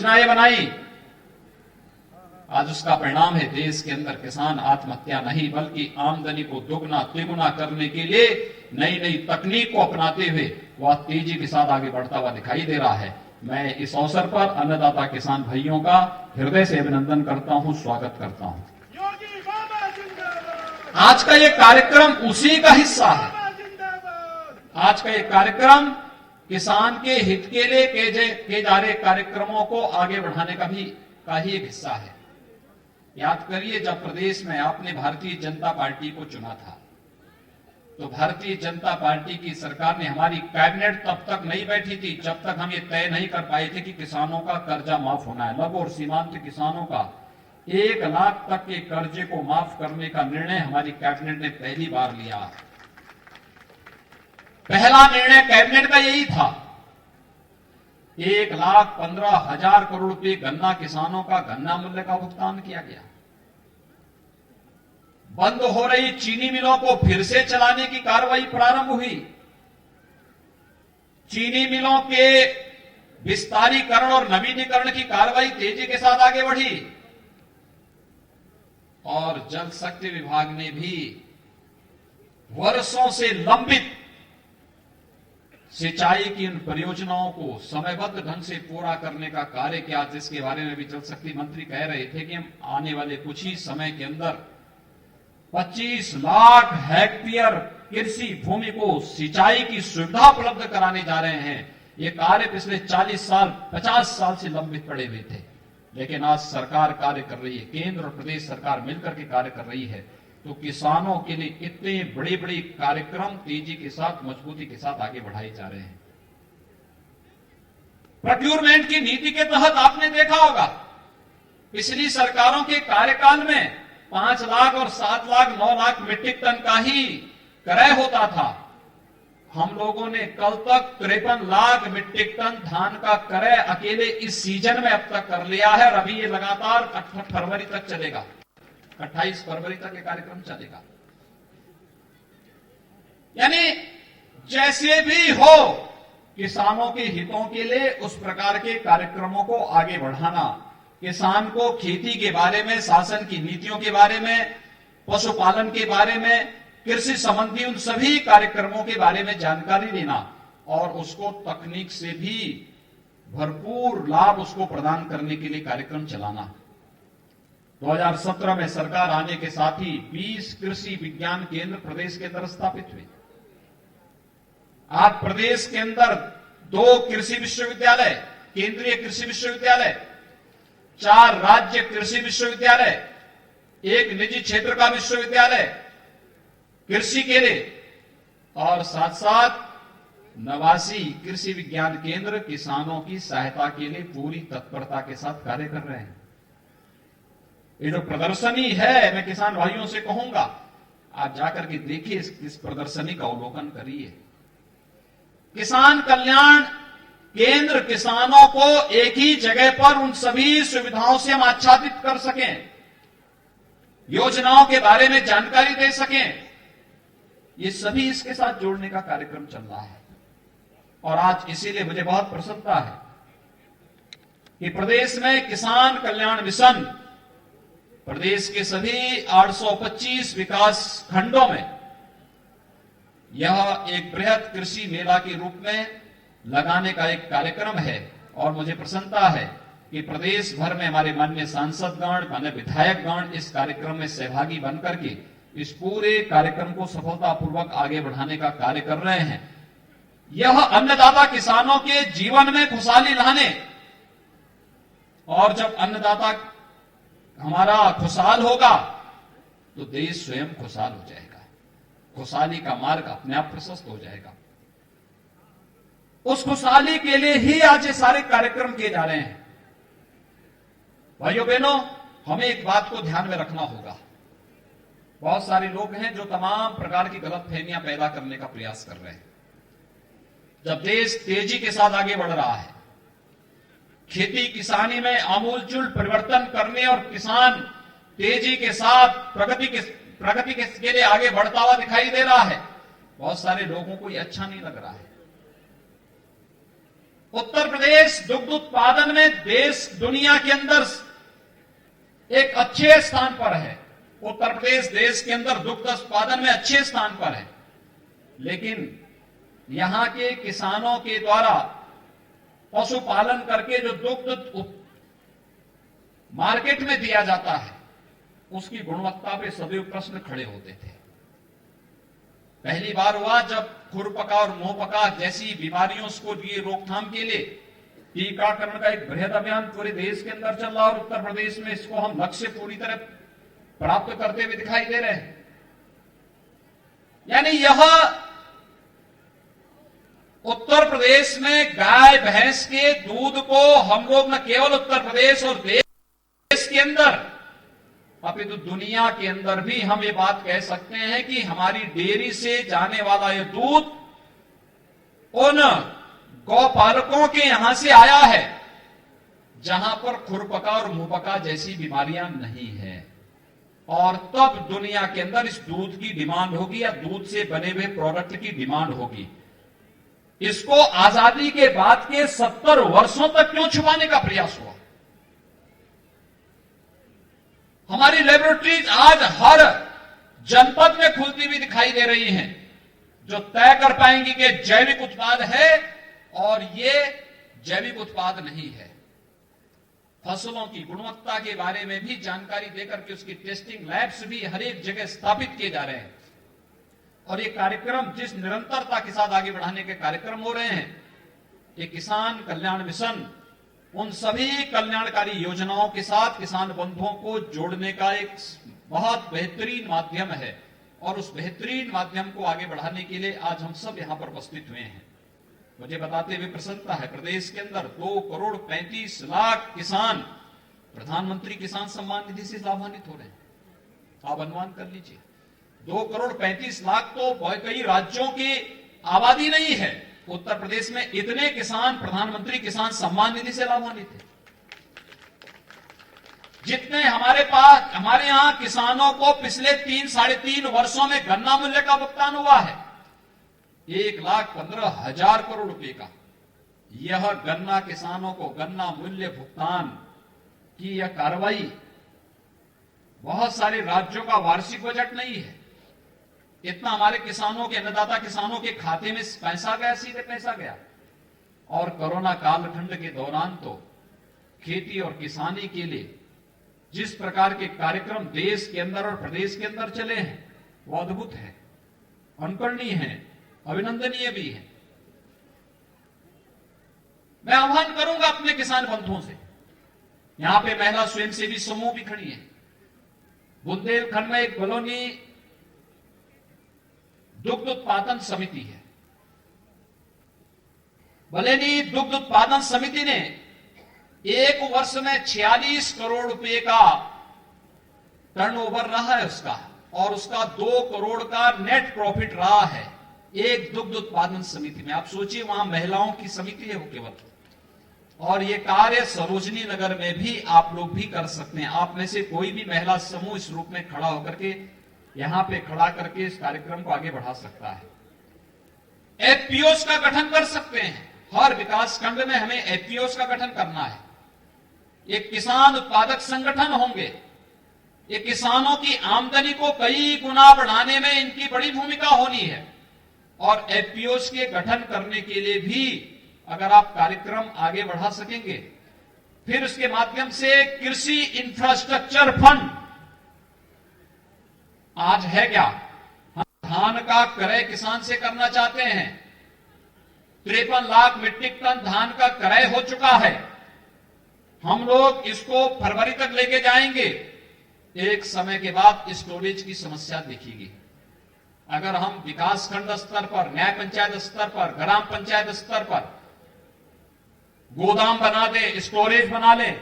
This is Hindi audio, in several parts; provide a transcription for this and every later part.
योजनाएं बनाई, आज उसका परिणाम है देश के अंदर किसान आत्महत्या नहीं बल्कि आमदनी को दोगुना तिगुना करने के लिए नई नई तकनीक को अपनाते हुए वह तेजी के साथ आगे बढ़ता हुआ दिखाई दे रहा है। मैं इस अवसर पर अन्नदाता किसान भाइयों का हृदय से अभिनंदन करता हूं, स्वागत करता हूं। आज का ये कार्यक्रम उसी का हिस्सा है। आज का ये कार्यक्रम किसान के हित के लिए किए जा रहे कार्यक्रमों को आगे बढ़ाने का ही एक हिस्सा है। याद करिए, जब प्रदेश में आपने भारतीय जनता पार्टी को चुना था तो भारतीय जनता पार्टी की सरकार ने, हमारी कैबिनेट तब तक नहीं बैठी थी जब तक हम ये तय नहीं कर पाए थे कि किसानों का कर्जा माफ होना है। लघु और सीमांत किसानों का 1 लाख तक के कर्जे को माफ करने का निर्णय हमारी कैबिनेट ने पहली बार लिया। पहला निर्णय कैबिनेट का यही था। 1,15,000 करोड़ रुपए गन्ना किसानों का गन्ना मूल्य का भुगतान किया गया। बंद हो रही चीनी मिलों को फिर से चलाने की कार्रवाई प्रारंभ हुई। चीनी मिलों के विस्तारीकरण और नवीनीकरण की कार्रवाई तेजी के साथ आगे बढ़ी और जल शक्ति विभाग ने भी वर्षों से लंबित सिंचाई की उन परियोजनाओं को समयबद्ध ढंग से पूरा करने का कार्य किया, जिसके बारे में भी जल शक्ति मंत्री कह रहे थे कि हम आने वाले कुछ ही समय के अंदर 25 लाख हेक्टेयर कृषि भूमि को सिंचाई की सुविधा उपलब्ध कराने जा रहे हैं। ये कार्य पिछले 40 साल 50 साल से लंबित पड़े हुए थे, लेकिन आज सरकार कार्य कर रही है, केंद्र और प्रदेश सरकार मिलकर के कार्य कर रही है। तो किसानों के लिए इतने बड़े बड़े कार्यक्रम तेजी के साथ, मजबूती के साथ आगे बढ़ाए जा रहे हैं। प्रोक्योरमेंट की नीति के तहत आपने देखा होगा, पिछली सरकारों के कार्यकाल में 5 लाख और 7 लाख 9 लाख मीट्रिक टन का ही क्रय होता था। हम लोगों ने कल तक 53 लाख मीट्रिक टन धान का क्रय अकेले इस सीजन में अब तक कर लिया है और अभी ये लगातार 8 फरवरी तक चलेगा, 28 फरवरी तक ये कार्यक्रम चलेगा। यानी जैसे भी हो, किसानों के हितों के लिए उस प्रकार के कार्यक्रमों को आगे बढ़ाना, किसान को खेती के बारे में, शासन की नीतियों के बारे में, पशुपालन के बारे में, कृषि संबंधी उन सभी कार्यक्रमों के बारे में जानकारी देना और उसको तकनीक से भी भरपूर लाभ उसको प्रदान करने के लिए कार्यक्रम चलाना। 2017 में सरकार आने के साथ ही 20 कृषि विज्ञान केंद्र प्रदेश के अंदर स्थापित हुए। आज प्रदेश के अंदर 2 कृषि विश्वविद्यालय, केंद्रीय कृषि विश्वविद्यालय, 4 राज्य कृषि विश्वविद्यालय, 1 निजी क्षेत्र का विश्वविद्यालय कृषि के लिए और साथ साथ 89 कृषि विज्ञान केंद्र किसानों की सहायता के लिए पूरी तत्परता के साथ कार्य कर रहे हैं। ये जो प्रदर्शनी है, मैं किसान भाइयों से कहूंगा, आप जाकर के देखिए, इस प्रदर्शनी का अवलोकन करिए। किसान कल्याण केंद्र किसानों को एक ही जगह पर उन सभी सुविधाओं से हम आच्छादित कर सकें, योजनाओं के बारे में जानकारी दे सकें, ये सभी इसके साथ जोड़ने का कार्यक्रम चल रहा है। और आज इसीलिए मुझे बहुत प्रसन्नता है कि प्रदेश में किसान कल्याण मिशन प्रदेश के सभी 825 विकास खंडों में यह एक बृहद कृषि मेला के रूप में लगाने का एक कार्यक्रम है। और मुझे प्रसन्नता है कि प्रदेश भर में हमारे माननीय सांसदगण, माननीय विधायकगण इस कार्यक्रम में सहभागी बनकर के इस पूरे कार्यक्रम को सफलतापूर्वक आगे बढ़ाने का कार्य कर रहे हैं। यह अन्नदाता किसानों के जीवन में खुशहाली लाने, और जब अन्नदाता हमारा खुशहाल होगा तो देश स्वयं खुशहाल हो जाएगा, खुशहाली का मार्ग अपने आप प्रशस्त हो जाएगा। उस खुशहाली के लिए ही आज ये सारे कार्यक्रम किए जा रहे हैं। भाइयों बहनों, हमें एक बात को ध्यान में रखना होगा। बहुत सारे लोग हैं जो तमाम प्रकार की गलतफहमियां पैदा करने का प्रयास कर रहे हैं। जब देश तेजी के साथ आगे बढ़ रहा है, खेती किसानी में आमूलचूल परिवर्तन करने और किसान तेजी के साथ प्रगति के लिए आगे बढ़ता हुआ दिखाई दे रहा है, बहुत सारे लोगों को ये अच्छा नहीं लग रहा है। उत्तर प्रदेश दुग्ध उत्पादन में देश दुनिया के अंदर एक अच्छे स्थान पर है। उत्तर प्रदेश देश के अंदर दुग्ध उत्पादन में अच्छे स्थान पर है, लेकिन यहां के किसानों के द्वारा पशुपालन करके जो दुग्ध मार्केट में दिया जाता है, उसकी गुणवत्ता पे सदैव प्रश्न खड़े होते थे। पहली बार हुआ जब खुरपका और मुंहपका जैसी बीमारियों को लिए रोकथाम के लिए टीकाकरण का एक बृहद अभियान पूरे देश के अंदर चल रहा, और उत्तर प्रदेश में इसको हम लक्ष्य पूरी तरह प्राप्त करते हुए दिखाई दे रहे हैं। यानी यह उत्तर प्रदेश में गाय भैंस के दूध को हम लोग न केवल उत्तर प्रदेश और देश के अंदर अपितु दुनिया के अंदर भी हम ये बात कह सकते हैं कि हमारी डेयरी से जाने वाला ये दूध उन गौपालकों के यहां से आया है जहां पर खुरपका और मुंहपका जैसी बीमारियां नहीं है, और तब दुनिया के अंदर इस दूध की डिमांड होगी या दूध से बने हुए प्रोडक्ट की डिमांड होगी। इसको आजादी के बाद के 70 वर्षों तक क्यों छुपाने का प्रयास हुआ? हमारी लेबोरेटरीज आज हर जनपद में खुलती हुई दिखाई दे रही हैं, जो तय कर पाएंगी कि जैविक उत्पाद है और ये जैविक उत्पाद नहीं है। फसलों की गुणवत्ता के बारे में भी जानकारी देकर के उसकी टेस्टिंग लैब्स भी हर एक जगह स्थापित किए जा रहे हैं, और ये कार्यक्रम जिस निरंतरता के साथ आगे बढ़ाने के कार्यक्रम हो रहे हैं, ये किसान कल्याण मिशन उन सभी कल्याणकारी योजनाओं के साथ किसान बंधुओं को जोड़ने का एक बहुत बेहतरीन माध्यम है, और उस बेहतरीन माध्यम को आगे बढ़ाने के लिए आज हम सब यहां पर उपस्थित हुए हैं। मुझे बताते हुए प्रसन्नता है, प्रदेश के अंदर 2,35,00,000 किसान प्रधानमंत्री किसान सम्मान निधि से लाभान्वित हो रहे हैं। आप अनुमान कर लीजिए, 2,35,00,000 तो कई राज्यों की आबादी नहीं है। उत्तर प्रदेश में इतने किसान प्रधानमंत्री किसान सम्मान निधि से लाभान्वित हैं। जितने हमारे यहां किसानों को पिछले 3-3.5 वर्षों में गन्ना मूल्य का भुगतान हुआ है 1,15,000 करोड़ रुपए का। यह गन्ना किसानों को गन्ना मूल्य भुगतान की यह कार्रवाई बहुत सारे राज्यों का वार्षिक बजट नहीं है। इतना हमारे किसानों के अन्नदाता किसानों के खाते में पैसा गया, सीधे पैसा गया। और कोरोना कालखंड के दौरान तो खेती और किसानी के लिए जिस प्रकार के कार्यक्रम देश के अंदर और प्रदेश के अंदर चले हैं, वो अद्भुत है, अनुकरणीय है, अभिनंदनीय भी है। मैं आह्वान करूंगा अपने किसान बंधुओं से, यहां पे महिला स्वयंसेवी समूह भी खड़ी है। बुंदेलखंड में एक बलौनी दुग्ध उत्पादन समिति है। बलेनी दुग्ध उत्पादन समिति ने एक वर्ष में 46 करोड़ रुपए का टर्नओवर रहा है उसका, और उसका 2 करोड़ का नेट प्रॉफिट रहा है एक दुग्ध उत्पादन समिति में। आप सोचिए, वहां महिलाओं की समिति है वो केवल, और ये कार्य सरोजनी नगर में भी आप लोग भी कर सकते हैं। आप में से कोई भी महिला समूह इस रूप में खड़ा होकर के यहां पे खड़ा करके इस कार्यक्रम को आगे बढ़ा सकता है। एफपीओस का गठन कर सकते हैं। हर विकास खंड में हमें एफपीओस का गठन करना है। ये किसान उत्पादक संगठन होंगे। ये किसानों की आमदनी को कई गुना बढ़ाने में इनकी बड़ी भूमिका होनी है, और एफपीओस के गठन करने के लिए भी अगर आप कार्यक्रम आगे बढ़ा सकेंगे, फिर उसके माध्यम से कृषि इंफ्रास्ट्रक्चर फंड आज है क्या, हम धान का क्रय किसान से करना चाहते हैं। 53 लाख मीट्रिक टन धान का क्रय हो चुका है। हम लोग इसको फरवरी तक लेके जाएंगे। एक समय के बाद स्टोरेज की समस्या दिखेगी। अगर हम विकास खंड स्तर पर, न्याय पंचायत स्तर पर, ग्राम पंचायत स्तर पर गोदाम बना दे, स्टोरेज बना ले,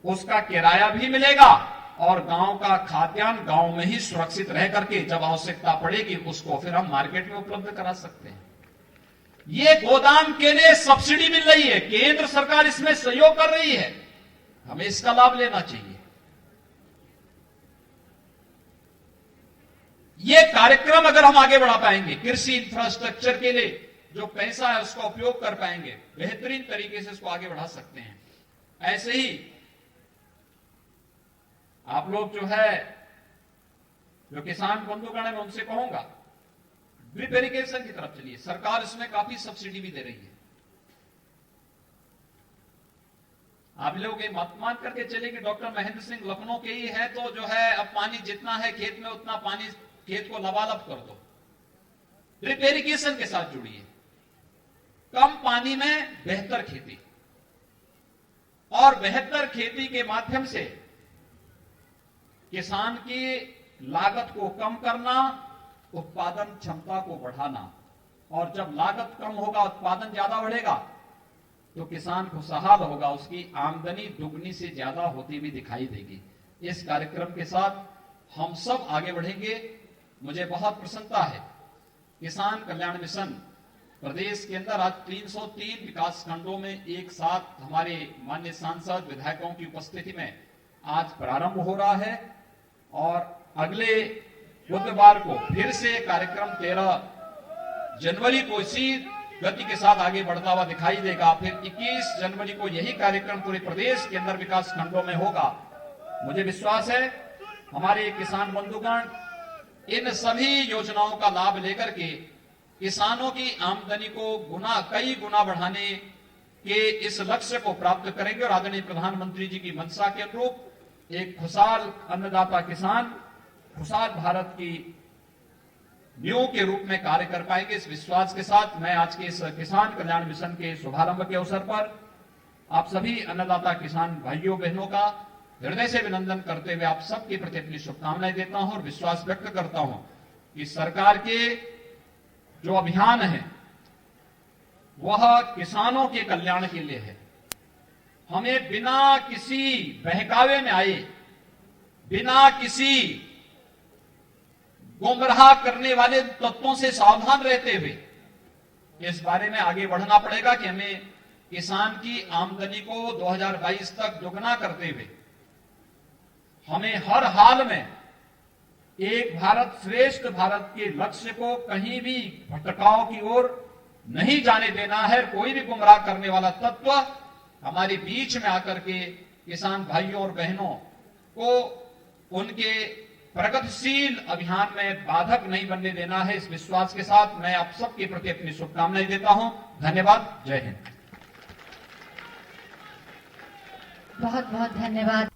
उसका किराया भी मिलेगा, और गांव का खाद्यान्न गांव में ही सुरक्षित रह करके जब आवश्यकता पड़ेगी उसको फिर हम मार्केट में उपलब्ध करा सकते हैं। ये गोदाम के लिए सब्सिडी मिल रही है, केंद्र सरकार इसमें सहयोग कर रही है, हमें इसका लाभ लेना चाहिए। ये कार्यक्रम अगर हम आगे बढ़ा पाएंगे कृषि इंफ्रास्ट्रक्चर के लिए, जो पैसा है उसका उपयोग कर पाएंगे, बेहतरीन तरीके से इसको आगे बढ़ा सकते हैं। ऐसे ही आप लोग जो है, जो किसान बंधुगण है, मैं उनसे कहूंगा ड्रिप इरिगेशन की तरफ चलिए। सरकार इसमें काफी सब्सिडी भी दे रही है। आप लोग ये मत मान करके चले कि डॉक्टर महेंद्र सिंह लखनऊ के ही है तो जो है अब पानी जितना है खेत में उतना पानी खेत को लबालब कर दो। ड्रिप इरिगेशन के साथ जुड़िए, कम पानी में बेहतर खेती, और बेहतर खेती के माध्यम से किसान की लागत को कम करना, उत्पादन क्षमता को बढ़ाना। और जब लागत कम होगा, उत्पादन ज्यादा बढ़ेगा तो किसान खुशहाल होगा, उसकी आमदनी दुगनी से ज्यादा होती हुई दिखाई देगी। इस कार्यक्रम के साथ हम सब आगे बढ़ेंगे। मुझे बहुत प्रसन्नता है, किसान कल्याण मिशन प्रदेश के अंदर आज 303 विकास खंडों में एक साथ हमारे माननीय सांसद विधायकों की उपस्थिति में आज प्रारंभ हो रहा है, और अगले बुधवार को फिर से कार्यक्रम 13 जनवरी को इसी गति के साथ आगे बढ़ता हुआ दिखाई देगा। फिर 21 जनवरी को यही कार्यक्रम पूरे प्रदेश के अंदर विकास खंडों में होगा। मुझे विश्वास है हमारे किसान बंधुगण इन सभी योजनाओं का लाभ लेकर के किसानों की आमदनी को कई गुना बढ़ाने के इस लक्ष्य को प्राप्त करेंगे, और आदरणीय प्रधानमंत्री जी की मंशा के अनुरूप एक खुशहाल अन्नदाता किसान, खुशहाल भारत की नींव के रूप में कार्य कर पाएंगे। इस विश्वास के साथ मैं आज के इस किसान कल्याण मिशन के शुभारंभ के अवसर पर आप सभी अन्नदाता किसान भाइयों बहनों का हृदय से अभिनंदन करते हुए आप सबके प्रति अपनी शुभकामनाएं देता हूं और विश्वास व्यक्त करता हूं कि सरकार के जो अभियान है वह किसानों के कल्याण के लिए है। हमें बिना किसी बहकावे में आए, बिना किसी गुमराह करने वाले तत्वों से सावधान रहते हुए इस बारे में आगे बढ़ना पड़ेगा कि हमें किसान की आमदनी को 2022 तक दुगना करते हुए हमें हर हाल में एक भारत श्रेष्ठ भारत के लक्ष्य को कहीं भी भटकाव की ओर नहीं जाने देना है। कोई भी गुमराह करने वाला तत्व हमारे बीच में आकर के किसान भाइयों और बहनों को उनके प्रगतिशील अभियान में बाधक नहीं बनने देना है। इस विश्वास के साथ मैं आप सबके प्रति अपनी शुभकामनाएं देता हूं। धन्यवाद। जय हिंद। बहुत बहुत धन्यवाद।